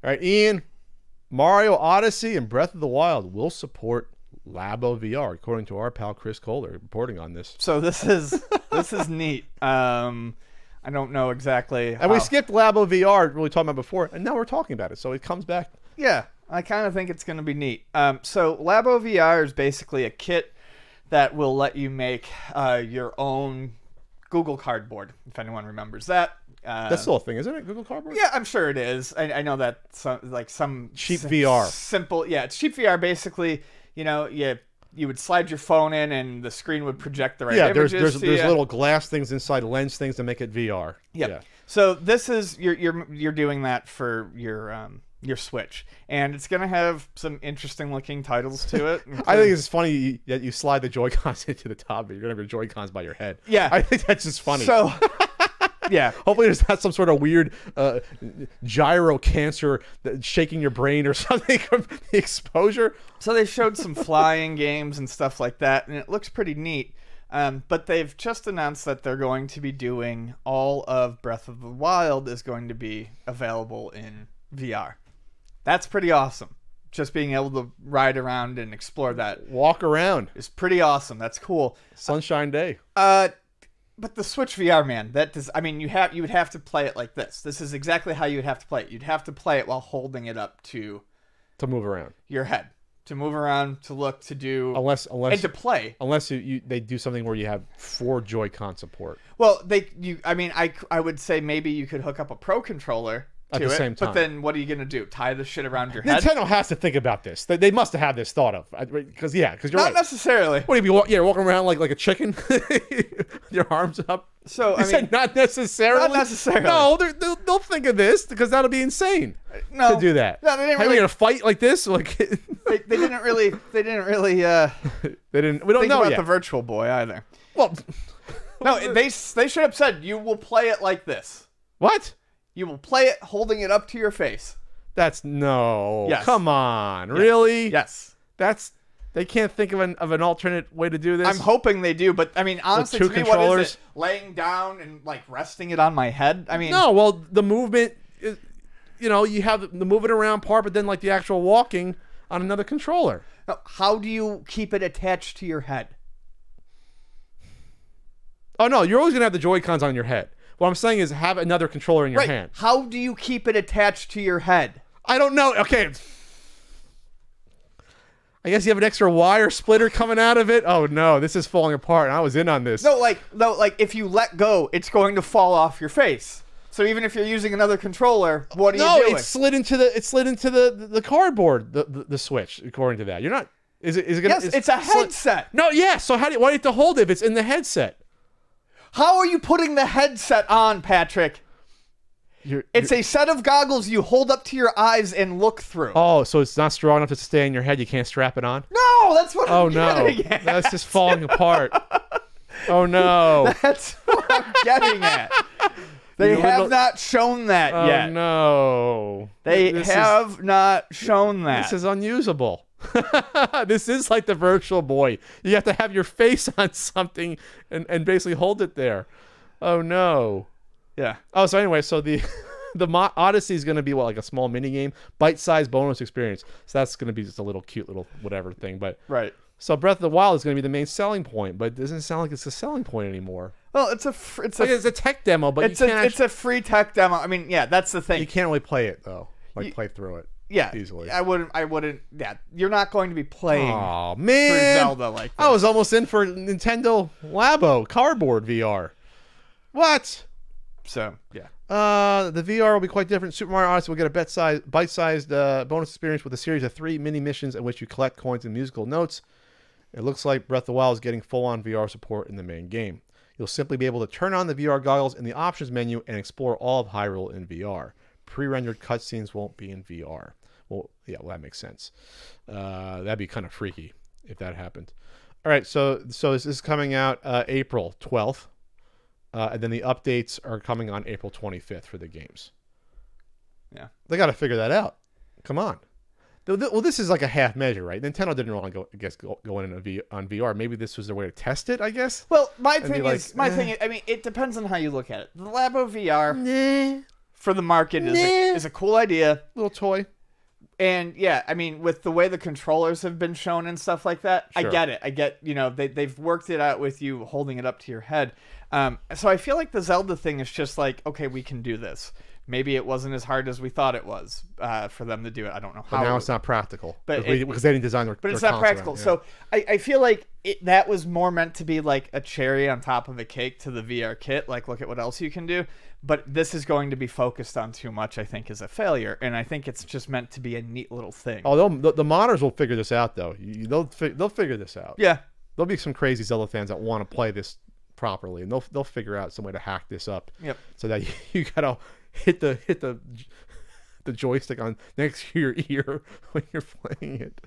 All right, Ian, Mario Odyssey and Breath of the Wild will support Labo VR, according to our pal Chris Kohler reporting on this. So this is neat. I don't know exactly. And we skipped Labo VR, really talking about before, and now we're talking about it. So it comes back. Yeah, I kind of think it's going to be neat. So Labo VR is basically a kit that will let you make your own Google Cardboard, if anyone remembers that. That's still a thing, isn't it? Google Cardboard? Yeah, I'm sure it is. I know that some cheap VR. Simple, yeah, it's cheap VR. Basically, you would slide your phone in and the screen would project the right images. There's little glass things inside lens things to make it VR. Yep. Yeah. So this is you're doing that for your Switch, and it's gonna have some interesting looking titles to it. I think it's funny that you slide the Joy-Cons into the top, but you're gonna have your Joy-Cons by your head. Yeah, I think that's just funny. So. Yeah. Hopefully there's not some sort of weird gyro cancer shaking your brain or something from the exposure. So they showed some flying games and stuff like that, and it looks pretty neat. But they've just announced that they're going to be doing all of Breath of the Wild is going to be available in VR. That's pretty awesome. Just being able to ride around and explore that. Walk around. Is pretty awesome. That's cool. Sunshine day. But the Switch VR, man, you would have to play it like this. This is exactly how you would have to play it. You'd have to play it while holding it up to move around your head, to move around, to look, to do, and to play. Unless they do something where you have 4 Joy-Con support. Well, I would say maybe you could hook up a Pro controller at the same time. But then what are you going to do? Tie the shit around your head? Nintendo has to think about this. They must have had this thought of. Because you're right. Not necessarily. What, you're walking around like a chicken? Your arms up? So, said not necessarily? Not necessarily. No, they'll think of this because that'll be insane to do that. No, they didn't really. Are we going to fight like this? Like they didn't really we don't think know about yet. the Virtual Boy either. Well, no, they should have said, you will play it like this. What? You will play it holding it up to your face. No. Yes. Come on. Yes. Really? Yes. They can't think of an alternate way to do this. I'm hoping they do, but honestly, to me, what is it? Laying down and resting it on my head? No. Well, the movement is, you have the moving around part, but then the actual walking on another controller. Now, how do you keep it attached to your head? Oh no, you're always gonna have the Joy-Cons on your head. What I'm saying is have another controller in your hand. How do you keep it attached to your head? I don't know. Okay. I guess you have an extra wire splitter coming out of it. Oh no, this is falling apart. I was in on this. No, if you let go, it's going to fall off your face. So even if you're using another controller, what are you doing? No, it slid into the cardboard, the Switch, according to that. You're not is it gonna Yes, it's a headset. No, yeah. So why do you have to hold it if it's in the headset? How are you putting the headset on, Patrick? It's a set of goggles you hold up to your eyes and look through. Oh, so it's not strong enough to stay in your head? You can't strap it on? No, that's what I'm getting at. That's just falling apart. Oh, no. That's what I'm getting at. They have not shown that yet. Oh, no. They have not shown that. This is unusable. This is like the Virtual Boy. You have to have your face on something and basically hold it there. Oh no. Yeah. Oh, so anyway, so the Odyssey is going to be like a small mini game, bite-sized bonus experience. So that's going to be just a little cute little whatever thing. But right. So Breath of the Wild is going to be the main selling point, but it doesn't sound like it's a selling point anymore. Well, it's a tech demo, but it's a free tech demo. Yeah, that's the thing. You can't really play it though, play through it. Yeah, easily. I wouldn't. Yeah, you're not going to be playing. Oh man, through Zelda like this. I was almost in for Nintendo Labo cardboard VR. What? So yeah. The VR will be quite different. Super Mario Odyssey will get a bite-sized bonus experience with a series of 3 mini missions in which you collect coins and musical notes. It looks like Breath of the Wild is getting full-on VR support in the main game. You'll simply be able to turn on the VR goggles in the options menu and explore all of Hyrule in VR. Pre-rendered cutscenes won't be in VR. Well, yeah, that makes sense. That'd be kind of freaky if that happened. All right, so this is coming out April 12th, and then the updates are coming on April 25th for the games. Yeah, they got to figure that out. Come on. Well, this is like a half measure, right? Nintendo didn't want to go in on VR. Maybe this was their way to test it, I guess. Well, my thing is, I mean, it depends on how you look at it. The Labo VR. Nah. for the market is a cool idea. Little toy. And yeah, I mean, with the way the controllers have been shown and stuff like that, Sure. I get it. I get, they've worked it out with you holding it up to your head. So I feel like the Zelda thing is just like, okay, we can do this. Maybe it wasn't as hard as we thought it was for them to do it. I don't know how. But now it's not practical. But because they didn't design their But it's their not console practical. around it, So I feel like that was more meant to be like a cherry on top of a cake to the VR kit. Like, look at what else you can do. But this is going to be focused on too much, I think, is a failure. And I think it's just meant to be a neat little thing. Oh, the modders will figure this out, though. They'll figure this out. Yeah. There'll be some crazy Zelda fans that want to play this properly, and they'll figure out some way to hack this up. Yep. So that you gotta hit the joystick on next to your ear when you're playing it.